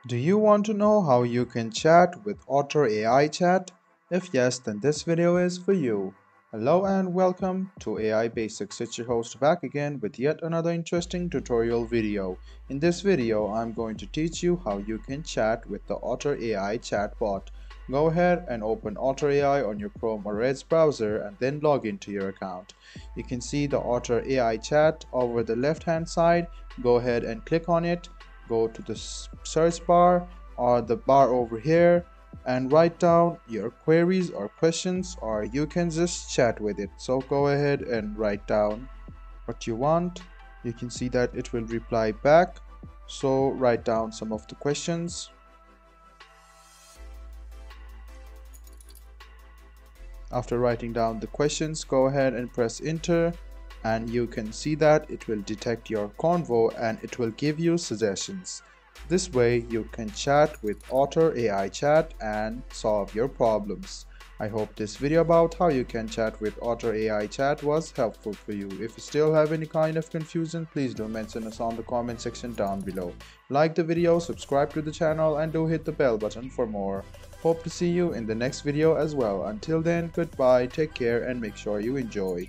Do you want to know how you can chat with Otter AI chat? If yes, then this video is for you. Hello and welcome to AI Basics. It's your host back again with yet another interesting tutorial video. In this video, I'm going to teach you how you can chat with the Otter AI chatbot. Go ahead and open Otter AI on your Chrome or Edge browser and then log into your account. You can see the Otter AI chat over the left hand side. Go ahead and click on it. Go to the search bar or the bar over here and write down your queries or questions, or you can just chat with it. So go ahead and write down what you want. You can see that it will reply back. So write down some of the questions. After writing down the questions, go ahead and press enter, and you can see that it will detect your convo and it will give you suggestions. This way you can chat with Otter AI chat and solve your problems. I hope this video about how you can chat with Otter AI chat was helpful for you. If you still have any kind of confusion, please do mention us on the comment section down below. Like the video, subscribe to the channel, and do hit the bell button for more. Hope to see you in the next video as well. Until then, goodbye, take care, and make sure you enjoy.